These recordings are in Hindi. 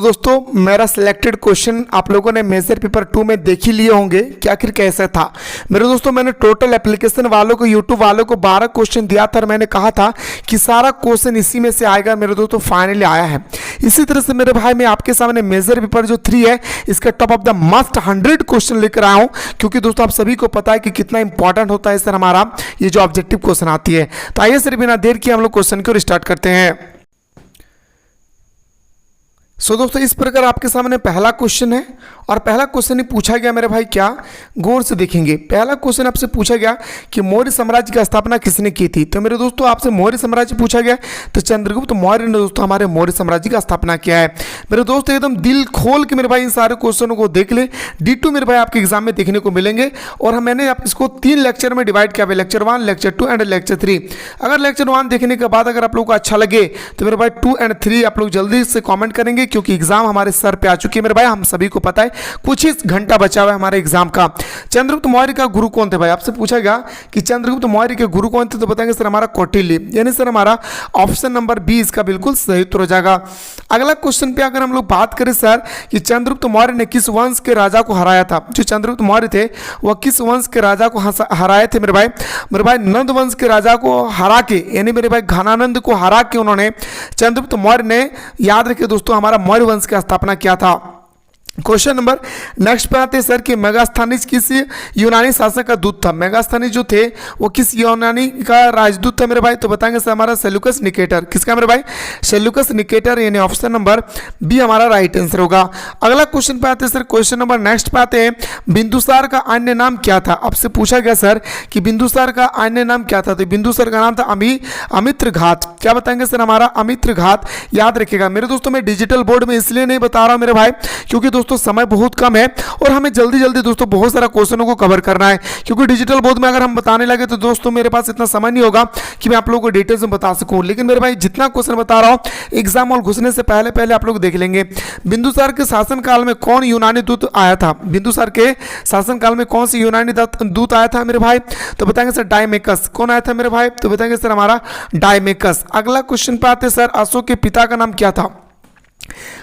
दोस्तों मेरा सिलेक्टेड क्वेश्चन आप लोगों ने मेजर पेपर 2 में देख ही लिए होंगे कि आखिर कैसा था। मेरे दोस्तों मैंने टोटल एप्लीकेशन वालों को यूट्यूब वालों को 12 क्वेश्चन दिया था और मैंने कहा था कि सारा क्वेश्चन इसी में से आएगा। मेरे दोस्तों फाइनली आया है। इसी तरह से मेरे भाई मैं आपके सामने मेजर पेपर जो 3 है इसका top of the must 100 question लेकर आया हूँ, क्योंकि दोस्तों आप सभी को पता है कि कितना इंपॉर्टेंट होता है सर हमारा ये जो ऑब्जेक्टिव क्वेश्चन आती है। तो आइए सर बिना देर किए हम लोग क्वेश्चन को स्टार्ट करते हैं। दोस्तों इस प्रकार आपके सामने पहला क्वेश्चन है और पहला क्वेश्चन ही पूछा गया मेरे भाई, क्या गौर से देखेंगे। पहला क्वेश्चन आपसे पूछा गया कि मौर्य साम्राज्य की स्थापना किसने की थी। तो मेरे दोस्तों आपसे मौर्य साम्राज्य पूछा गया तो चंद्रगुप्त मौर्य ने दोस्तों हमारे मौर्य साम्राज्य की स्थापना किया है। मेरे दोस्त एकदम दिल खोल के मेरे भाई इन सारे क्वेश्चनों को देख ले। D2 मेरे भाई आपके एग्जाम में देखने को मिलेंगे और मैंने आप इसको 3 लेक्चर में डिवाइड किया है, लेक्चर 1, लेक्चर 2 एंड लेक्चर 3। अगर लेक्चर 1 देखने के बाद अगर आप लोग को अच्छा लगे तो मेरे भाई 2 एंड 3 आप लोग जल्दी से कॉमेंट करेंगे, क्योंकि एग्जाम हमारे सर पे आ चुकी है मेरे भाई। हम सभी को पता है कुछ ही घंटा बचा हुआ है हमारे एग्जाम का। चंद्रगुप्त मौर्य का गुरु कौन थे भाई, आपसे पूछा गया कि चंद्रगुप्त मौर्य के गुरु कौन थे, तो बताएंगे सर हमारा कौटिल्य, यानी सर हमारा ऑप्शन नंबर बी इसका बिल्कुल सही उत्तर हो जाएगा। अगला क्वेश्चन पे अगर हम लोग बात करें सर कि चंद्रगुप्त मौर्य ने किस वंश के राजा को हराया था। जो चंद्रगुप्त मौर्य थे वह किस वंश के राजा को हराए थे मेरे भाई नंद वंश के राजा को हरा के, यानी मेरे भाई घनानंद को हरा के उन्होंने चंद्रगुप्त मौर्य ने, याद रखिए दोस्तों, हमारा मौर्य वंश की स्थापना किया था। क्वेश्चन नंबर नेक्स्ट पे आते हैं सर कि मेगास्थनीज किस यूनानी शासक का दूत था। मेगास्थनीज जो थे वो किस यूनानी का राजदूत था मेरे भाई, तो बताएंगे सर हमारा सेल्यूकस निकेटर। किसका मेरे भाई, सेल्यूकस निकेटर, यानी ऑप्शन नंबर बी हमारा राइट आंसर होगा। अगला क्वेश्चन पे आते हैं सर, क्वेश्चन नंबर नेक्स्ट पे आते हैं बिंदुसार का अन्य नाम क्या था। आपसे पूछा गया सर कि बिंदुसार का अन्य नाम क्या था, तो बिंदुसार का नाम था अमित्रघात। क्या बताएंगे सर हमारा अमित्रघात। याद रखिएगा मेरे दोस्तों मैं डिजिटल बोर्ड में इसलिए नहीं बता रहा हूं मेरे भाई क्योंकि दोस्तों समय बहुत कम है और हमें जल्दी जल्दी दोस्तों बहुत सारा क्वेश्चनों को कवर करना है, क्योंकि डिजिटल बोर्ड में अगर हम बताने लगे तो दोस्तों मेरे पास इतना समय नहीं होगा कि मैं आप लोगों को डिटेल्स में बता सकूं। लेकिन मेरे भाई जितना क्वेश्चन बता रहा हूं एग्जाम हॉल घुसने से पहले पहले आप लोग देख लेंगे। बिंदुसार के शासनकाल में कौन यूनानी दूत आया था। बिंदुसार के शासनकाल में कौन सी यूनानी दूत आया था मेरे भाई, तो बताएंगे सर डायमेकस। कौन आया था मेरे भाई, तो बताएंगे सर हमारा डायमेकस। अगला क्वेश्चन पे आते सर अशोक के पिता का नाम क्या था।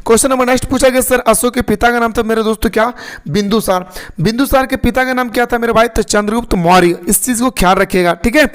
क्वेश्चन नंबर नेक्स्ट पूछा गया सर अशोक के पिता का नाम था मेरे दोस्तों क्या, बिंदुसार। बिंदुसार के पिता का नाम क्या था मेरे भाई, तो चंद्रगुप्त मौर्य। इस चीज को ख्याल रखिएगा, ठीक है।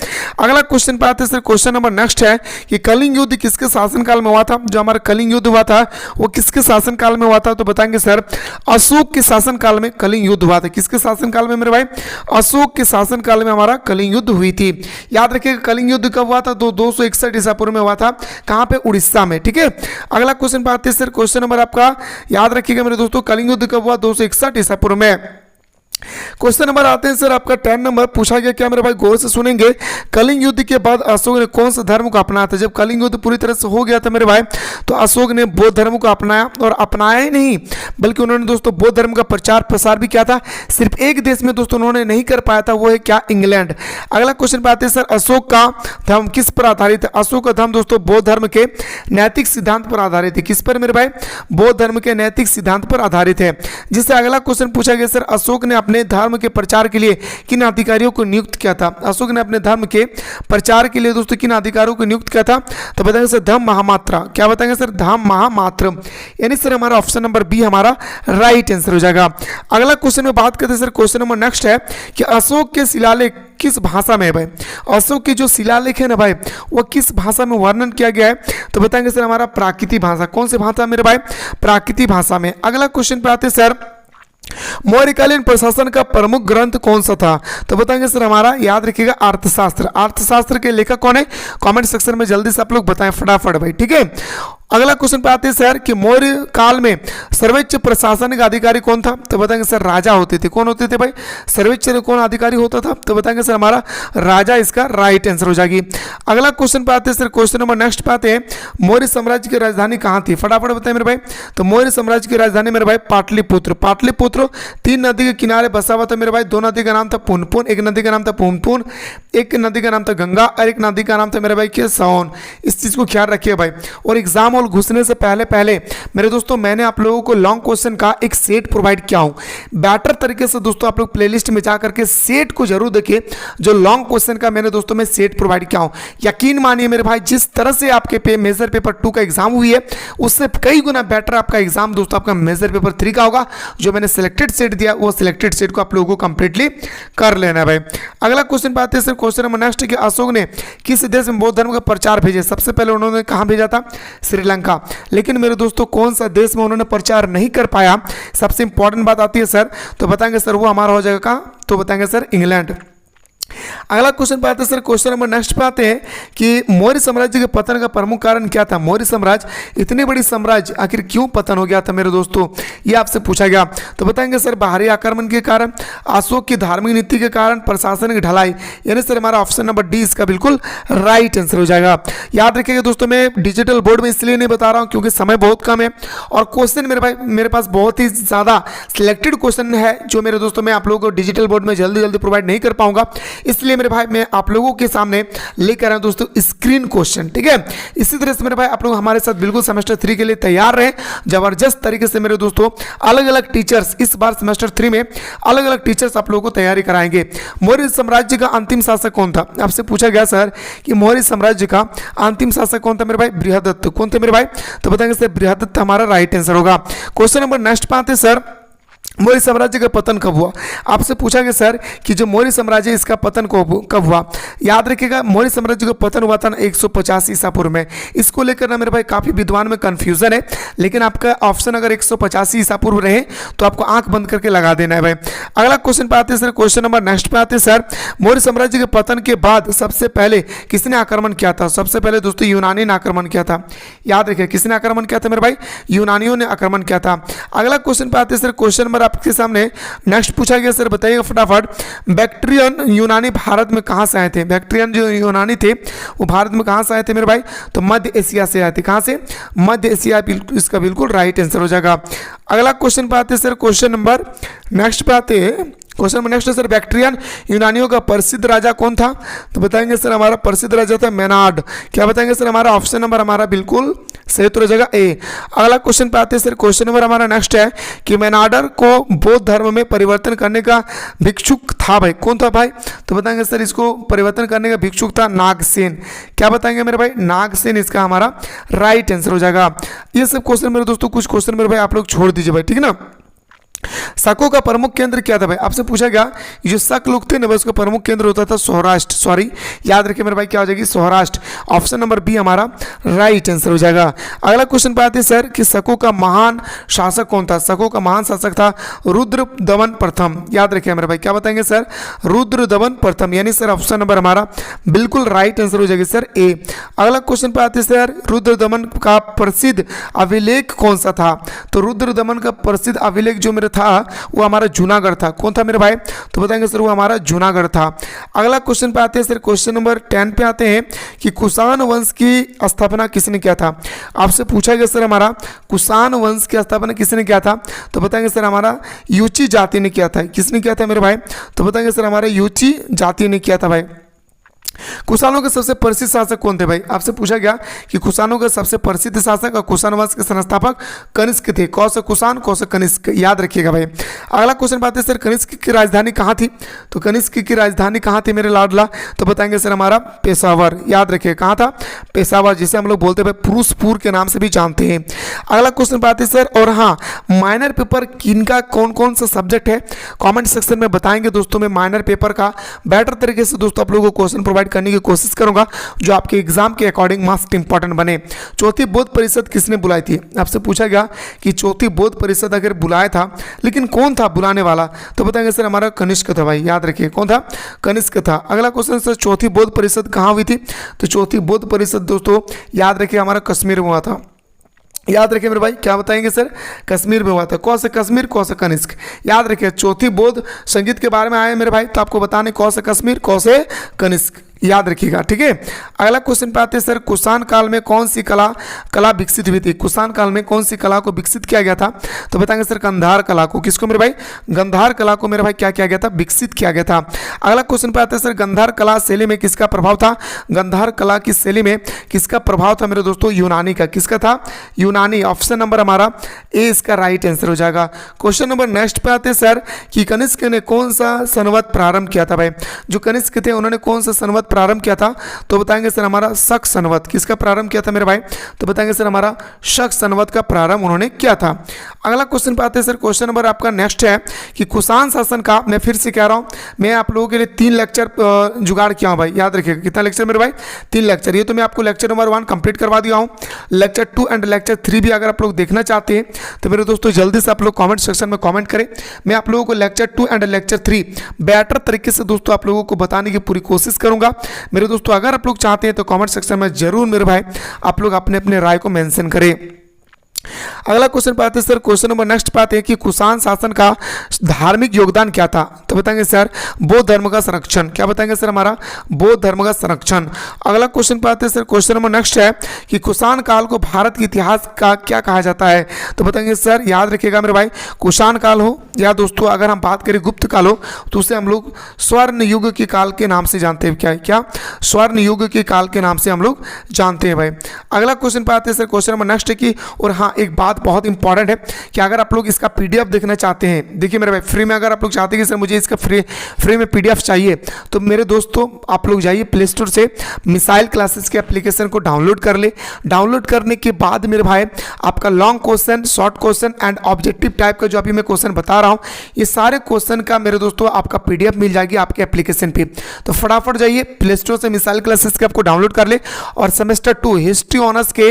अगला क्वेश्चन पे आते हैं सर, क्वेश्चन नंबर नेक्स्ट है कि कलिंग युद्ध किसके शासनकाल में हुआ था। जो हमारा कलिंग युद्ध हुआ था वो किसके शासनकाल में हुआ था, तो बताएंगे सर अशोक के शासनकाल में कलिंग युद्ध हुआ था। किसके शासनकाल में मेरे भाई, अशोक के शासनकाल में हमारा कलिंग युद्ध हुई थी। याद रखिएगा कलिंग युद्ध कब हुआ था, 261 ईसा पूर्व में हुआ था। कहाँ पे, उड़ीसा में, ठीक है। अगला क्वेश्चन पे आते हैं सर, क्वेश्चन नंबर आपका याद रखिएगा मेरे दोस्तों कलिंग युद्ध कब हुआ, 261 ईसा पूर्व में। क्वेश्चन नंबर आते हैं सर आपका 10 नंबर पूछा गया, क्या मेरे भाई गौर से सुनेंगे, कलिंग युद्ध के बाद अशोक ने कौन सा धर्म को अपनाया था। जब कलिंग युद्ध पूरी तरह से हो गया था मेरे भाई तो अशोक ने बौद्ध धर्म को अपनाया, और अपनाया ही नहीं बल्कि उन्होंने दोस्तों बौद्ध धर्म का प्रचार प्रसार भी किया था। सिर्फ एक देश में दोस्तों उन्होंने नहीं कर पाया था, वो है क्या, इंग्लैंड। अगला क्वेश्चन पे आते हैं सर अशोक का धर्म किस पर आधारित है। अशोक का धर्म दोस्तों बौद्ध धर्म के नैतिक सिद्धांत पर आधारित है। किस पर मेरे भाई, बौद्ध धर्म के नैतिक सिद्धांत पर आधारित है। जिससे अगला क्वेश्चन पूछा गया सर अशोक ने अपने धर्म के प्रचार के लिए किन अधिकारियों को नियुक्त किया था। अशोक ने अपने धर्म के प्रचार के लिए दोस्तों किन अधिकारियों को नियुक्त किया था, तो बताएंगे सर धम्म महामात्रा। क्या बताएंगे सर, धम्म महामात्र, यानी सर हमारा ऑप्शन नंबर बी हमारा राइट आंसर हो जाएगा। अगला क्वेश्चन में बात करते हैं सर, क्वेश्चन नंबर नेक्स्ट है कि अशोक के शिलालेख किस भाषा में है भाई। अशोक के जो शिलालेख है ना भाई वो किस भाषा में वर्णन किया गया है, तो बताएंगे सर हमारा प्राकृतिक भाषा। कौन सी भाषा मेरे भाई, प्राकृतिक भाषा में। अगला क्वेश्चन पे आते हैं सर मौर्यकालीन प्रशासन का प्रमुख ग्रंथ कौन सा था, तो बताएंगे सर हमारा याद रखिएगा अर्थशास्त्र। अर्थशास्त्र के लेखक कौन है, कमेंट सेक्शन में जल्दी से आप लोग बताएं फटाफट भाई, ठीक है। अगला क्वेश्चन पे आते हैं सर कि मौर्य काल में सर्वोच्च प्रशासनिक अधिकारी कौन था, तो बताएंगे सर राजा होते थे। कौन होते थे भाई, सर्वोच्च कौन अधिकारी होता था, तो बताएंगे सर हमारा राजा इसका राइट आंसर हो जाएगी। अगला क्वेश्चन पे आते हैं सर, क्वेश्चन नंबर नेक्स्ट पे आते हैं मौर्य साम्राज्य की राजधानी कहाँ थी, फटाफट बताएं मेरे भाई। तो मौर्य साम्राज्य की राजधानी मेरे भाई पाटलिपुत्र। पाटलिपुत्र ब्रह्मपुत्र, 3 नदी के किनारे बसा हुआ था मेरे भाई। 2 नदी का नाम था पुनपुन, एक नदी का नाम था पुनपुन, एक नदी का नाम था गंगा और एक नदी का नाम था मेरे भाई क्या सोन। इस चीज़ को ख्याल रखिए भाई। और एग्जाम हॉल घुसने से पहले पहले मेरे दोस्तों मैंने आप लोगों को लॉन्ग क्वेश्चन का एक सेट प्रोवाइड किया हूँ। बेटर तरीके से दोस्तों आप लोग प्लेलिस्ट में जा करके सेट को जरूर देखिए, जो लॉन्ग क्वेश्चन का मैंने दोस्तों मैं सेट प्रोवाइड किया हूँ। यकीन मानिए मेरे भाई, जिस तरह से आपके मेजर पेपर 2 का एग्जाम हुई है उससे कई गुना बेटर आपका एग्जाम दोस्तों आपका मेजर पेपर 3 का होगा। जो मैंने सिलेक्टेड सेट दिया वो सिलेक्टेड सेट को आप लोगों को कंप्लीटली कर लेना है भाई। अगला क्वेश्चन पे आते हैं सर। क्वेश्चन नंबर नेक्स्ट कि अशोक ने किस देश में बौद्ध धर्म का प्रचार भेजे? सबसे पहले उन्होंने कहां भेजा था? श्रीलंका। लेकिन मेरे दोस्तों कौन सा देश में उन्होंने प्रचार नहीं कर पाया? सबसे इंपॉर्टेंट बात आती है सर, तो बताएंगे सर वो हमारा हो जाएगा कहां? तो बताएंगे सर इंग्लैंड। अगला क्वेश्चन पे आते हैं सर। क्वेश्चन नंबर नेक्स्ट पे आते हैं कि मौर्य साम्राज्य के पतन का प्रमुख कारण क्या था? मौर्य साम्राज्य, इतनी बड़ी साम्राज्य आखिर क्यों पतन हो गया था मेरे दोस्तों, ये आपसे पूछा गया। तो बताएंगे सर बाहरी आक्रमण के कारण, अशोक की धार्मिक नीति के कारण, प्रशासनिक ढलाई। यानी सर हमारा ऑप्शन नंबर डी इसका बिल्कुल राइट आंसर हो जाएगा। याद रखिएगा दोस्तों, मैं डिजिटल बोर्ड में इसलिए नहीं बता रहा हूँ क्योंकि समय बहुत कम है और क्वेश्चन मेरे भाई मेरे पास बहुत ही ज़्यादा सिलेक्टेड क्वेश्चन है जो मेरे दोस्तों मैं आप लोगों को डिजिटल बोर्ड में जल्दी जल्दी प्रोवाइड नहीं कर पाऊंगा। इसलिए मेरे भाई मैं आप लोगों के सामने लेकर आया दोस्तों स्क्रीन क्वेश्चन, ठीक है। इसी तरह से मेरे भाई आप लोग हमारे साथ बिल्कुल सेमेस्टर 3 के लिए तैयार रहे। जबरदस्त तरीके से मेरे दोस्तों अलग अलग टीचर्स इस बार सेमेस्टर 3 में अलग अलग टीचर्स आप लोगों को तैयारी कराएंगे। मौर्य साम्राज्य का अंतिम शासक कौन था? आपसे पूछा गया सर कि मौर्य साम्राज्य का अंतिम शासक कौन था मेरे भाई? बृहदत्त। कौन थे मेरे भाई? तो बताएंगे सर बृहदत्त हमारा राइट आंसर होगा। क्वेश्चन नंबर नेक्स्ट पे आते सर। मौर्य साम्राज्य का पतन कब हुआ? आपसे पूछा गया सर कि जो मौर्य साम्राज्य इसका पतन कब हुआ? याद रखिएगा मौर्य साम्राज्य का पतन हुआ था ना 150 ईसा पूर्व में। इसको लेकर ना मेरे भाई काफ़ी विद्वान में कन्फ्यूजन है, लेकिन आपका ऑप्शन अगर 185 ईसा पूर्व रहे तो आपको आंख बंद करके लगा देना है भाई। अगला क्वेश्चन पे आते हैं सर। क्वेश्चन नंबर नेक्स्ट पे आते हैं सर। मौर्य साम्राज्य के पतन के बाद सबसे पहले किसने आक्रमण किया था? सबसे पहले दोस्तों यूनानी ने आक्रमण किया था। याद रखिए किसने आक्रमण किया था मेरे भाई? यूनानियों ने आक्रमण किया था। अगला क्वेश्चन पे आते हैं सर। क्वेश्चन नंबर आपके सामने नेक्स्ट पूछा गया सर, बताइएगा फटाफट। बैक्ट्रियन यूनानी भारत में कहां से आए थे? बैक्ट्रियन जो यूनानी थे वो भारत में कहां से आए थे मेरे भाई? तो मध्य एशिया से आए थे। कहां से? मध्य एशिया। इसका बिल्कुल राइट आंसर हो जाएगा। अगला क्वेश्चन पे आते हैं सर। क्वेश्चन नंबर नेक्स्ट पे आते हैं। क्वेश्चन नंबर नेक्स्ट है सर, बैक्ट्रियन यूनानियों का प्रसिद्ध राजा कौन था? तो बताएंगे सर हमारा प्रसिद्ध राजा था मेनाड। क्या बताएंगे सर? हमारा ऑप्शन नंबर हमारा बिल्कुल सही उत्तर हो जाएगा ए। अगला क्वेश्चन पे आते हैं सर। क्वेश्चन नंबर हमारा नेक्स्ट है कि मेनाडर को बौद्ध धर्म में परिवर्तन करने का भिक्षुक था भाई। कौन था भाई? तो बताएंगे सर इसको परिवर्तन करने का भिक्षुक था नागसेन। क्या बताएंगे मेरे भाई? नागसेन इसका हमारा राइट आंसर हो जाएगा। ये सब क्वेश्चन मेरे दोस्तों, कुछ क्वेश्चन मेरे भाई आप लोग छोड़ दीजिए भाई, ठीक है ना। शकों का प्रमुख केंद्र क्या था भाई? आपसे पूछा गया जो शक लोग थे ना उसका प्रमुख केंद्र होता था सौराष्ट्र। सॉरी याद रखिए मेरे भाई क्या हो जाएगी? सौराष्ट्र। ऑप्शन नंबर बी हमारा राइट आंसर हो जाएगा। अगला क्वेश्चन पे आते हैं सर कि शकों का महान शासक कौन था? शकों का महान शासक था रुद्रदमन प्रथम। याद रखिए मेरे भाई क्या बताएंगे सर? रुद्रदमन प्रथम। यानी सर ऑप्शन नंबर हमारा बिल्कुल राइट आंसर हो जाएगी सर ए। अगला क्वेश्चन पे आते हैं सर, रुद्रदमन का प्रसिद्ध अभिलेख कौन सा था? तो रुद्रदमन का प्रसिद्ध अभिलेख जो मेरे था वो हमारा जूनागढ़ था। कौन था मेरे भाई? तो बताएंगे सर वो हमारा जूनागढ़ था। अगला क्वेश्चन पे आते हैं सर। क्वेश्चन नंबर 10 पे आते हैं कि कुषाण वंश की स्थापना किसने किया था? आपसे पूछा गया सर हमारा कुषाण वंश की स्थापना किसने किया था? तो बताएंगे सर हमारा यूची जाति ने किया था। किसने किया था मेरे भाई? तो बताएंगे सर हमारा यूची जाति ने किया था भाई। कुषाणों के सबसे प्रसिद्ध शासक कौन थे भाई? आपसे पूछा गया कि कुषाणों के सबसे प्रसिद्ध शासक और कुषाण वंश के संस्थापक कनिष्क थे। कौन से कुषाण कौन से कनिष्क, याद रखिएगा भाई। अगला क्वेश्चन बात है सर, कनिष्क की राजधानी कहाँ थी? तो कनिष्क की राजधानी कहाँ थी मेरे लाडला? तो बताएंगे सर हमारा पेशावर। याद रखिए कहाँ था? पेशावर, जिसे हम लोग बोलते हैं फिरोजपुर के नाम से भी जानते हैं। अगला क्वेश्चन बात है सर, और हाँ माइनर पेपर किनका कौन कौन सा सब्जेक्ट है कॉमेंट सेक्शन में बताएंगे दोस्तों। मैं माइनर पेपर का बेटर तरीके से दोस्तों आप लोगों को क्वेश्चन प्रोवाइड करने की कोशिश करूंगा जो आपके एग्जाम के अकॉर्डिंग मोस्ट इंपॉर्टेंट बने। चौथी बौद्ध परिषद किसने बुलाई थी? आपसे पूछा गया कि चौथी बौद्ध परिषद अगर बुलाया था, लेकिन कौन था बुलाने वाला? तो बताएंगे सर हमारा कनिष्क था भाई। याद रखिए कौन था? कनिष्क था। अगला क्वेश्चन सर, चौथी बौद्ध परिषद कहाँ हुई थी? तो चौथी बौद्ध परिषद दोस्तों याद रखिए हमारा कश्मीर में हुआ था। याद रखिए मेरे भाई क्या बताएंगे सर? कश्मीर में हुआ था। कौन से कश्मीर कौन से कनिष्क? याद रखिए चौथी बौद्ध संगीत के बारे में आए मेरे भाई, तो आपको बताने कौन से कश्मीर कौन से कनिष्क। याद रखिएगा, ठीक है। अगला क्वेश्चन पे आते हैं सर, कुषाण काल में कौन सी कला विकसित हुई थी? कुषाण काल में कौन सी कला को विकसित किया गया था? तो बताएंगे सर गांधार कला को। किसको मेरे भाई? गांधार कला को मेरे भाई क्या किया गया था? विकसित किया गया था। अगला क्वेश्चन पे आते हैं सर, गांधार कला शैली में किसका प्रभाव था? गांधार कला की शैली में किसका प्रभाव था मेरे दोस्तों? यूनानी का। किसका था? यूनानी। ऑप्शन नंबर हमारा ए इसका राइट आंसर हो जाएगा। क्वेश्चन नंबर नेक्स्ट पे आते हैं सर कि कनिष्क ने कौन सा संवत प्रारंभ किया था? भाई जो कनिष्क थे उन्होंने कौन सा संवत प्रारंभ किया था? तो बताएंगे सर हमारा शक संवत। किसका प्रारंभ किया था मेरे भाई? तो बताएंगे सर हमारा शक संवत का प्रारंभ उन्होंने किया था। अगला क्वेश्चन पे आते हैं सर, क्वेश्चन नंबर आपका नेक्स्ट है कि कुषाण शासन का, मैं फिर से कह रहा हूं, मैं आप लोगों के लिए 3 लेक्चर जुगाड़ किया हूं भाई, याद रखिएगा। कितना लेक्चर मेरे भाई? 3 लेक्चर। ये तो मैं आपको लेक्चर नंबर 1 कंप्लीट करवा दिया हूं। लेक्चर 2 एंड लेक्चर 3 भी अगर आप लोग देखना चाहते हैं तो मेरे दोस्तों जल्दी से आप लोग कमेंट सेक्शन में कमेंट करें। मैं आप लोगों को लेक्चर 2 एंड लेक्चर 3 बेटर तरीके से दोस्तों आप लोगों को बताने की पूरी कोशिश करूंगा। मेरे दोस्तों अगर आप लोग चाहते हैं तो कमेंट सेक्शन में जरूर मेरे भाई आप लोग अपने अपने राय को मेंशन करें। अगला क्वेश्चन पे आते हैं सर, क्वेश्चन नंबर नेक्स्ट पे आते हैं कि कुषाण शासन का धार्मिक योगदान क्या था? तो बताएंगे सर बौद्ध धर्म का संरक्षण। क्या बताएंगे सर हमारा? बौद्ध धर्म का संरक्षण। अगला क्वेश्चन पे आते हैं सर, क्वेश्चन नंबर नेक्स्ट है कि कुषाण काल को भारत के इतिहास का क्या कहा जाता है? तो बताएंगे सर, याद रखिएगा मेरे भाई, कुषाण काल हो या दोस्तों अगर हम बात करें गुप्त काल हो तो उसे हम लोग स्वर्ण युग के काल के नाम से जानते हैं। क्या स्वर्ण युग के काल के नाम से हम लोग जानते हैं भाई। अगला क्वेश्चन पे आते हैं सर, क्वेश्चन नंबर नेक्स्ट है कि, और हाँ एक बात बहुत इंपॉर्टेंट है कि अगर आप लोग इसका पीडीएफ देखना चाहते हैं, देखिए मेरे भाई फ्री में, अगर आप लोग चाहते हैं कि सर मुझे इसका फ्री में पीडीएफ चाहिए तो मेरे दोस्तों आप लोग जाइए प्ले स्टोर से मिसाइल क्लासेस के एप्लीकेशन को डाउनलोड कर ले। डाउनलोड करने के बाद मेरे भाई आपका long question, short question and objective type का जो अभी मैं क्वेश्चन बता रहा हूँ, ये सारे क्वेश्चन का मेरे दोस्तों आपका पीडीएफ मिल जाएगी आपके एप्लीकेशन पे। तो फटाफट जाइए प्ले स्टोर से मिसाइल क्लासेस के आपको डाउनलोड कर ले और सेमेस्टर 2 हिस्ट्री ऑनर्स के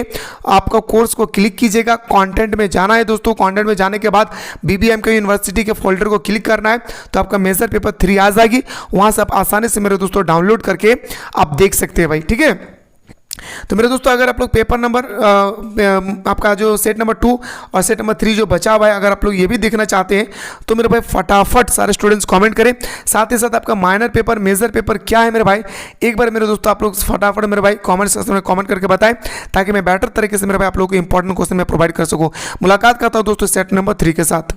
आपका कोर्स को क्लिक कीजिएगा। कंटेंट में जाना है दोस्तों, कंटेंट में जाने के बाद BBM के यूनिवर्सिटी के फोल्डर को क्लिक करना है तो आपका मेजर पेपर 3 आ जाएगी। वहां से आप आसानी से मेरे दोस्तों डाउनलोड करके आप देख सकते हैं भाई, ठीक है। तो मेरे दोस्तों अगर आप लोग पेपर नंबर आपका जो सेट नंबर 2 और सेट नंबर 3 जो बचा हुआ है, अगर आप लोग ये भी देखना चाहते हैं तो मेरे भाई फटाफट सारे स्टूडेंट्स कमेंट करें। साथ ही साथ आपका माइनर पेपर, मेजर पेपर क्या है मेरे भाई, एक बार मेरे दोस्तों आप लोग फटाफट मेरे भाई कमेंट सेक्शन में कमेंट करके बताएं ताकि मैं बेटर तरीके से मेरे भाई आप लोगों को इंपॉर्टेंट क्वेश्चन में प्रोवाइड कर सकूँ। मुलाकात करता हूँ दोस्तों सेट नंबर 3 के साथ।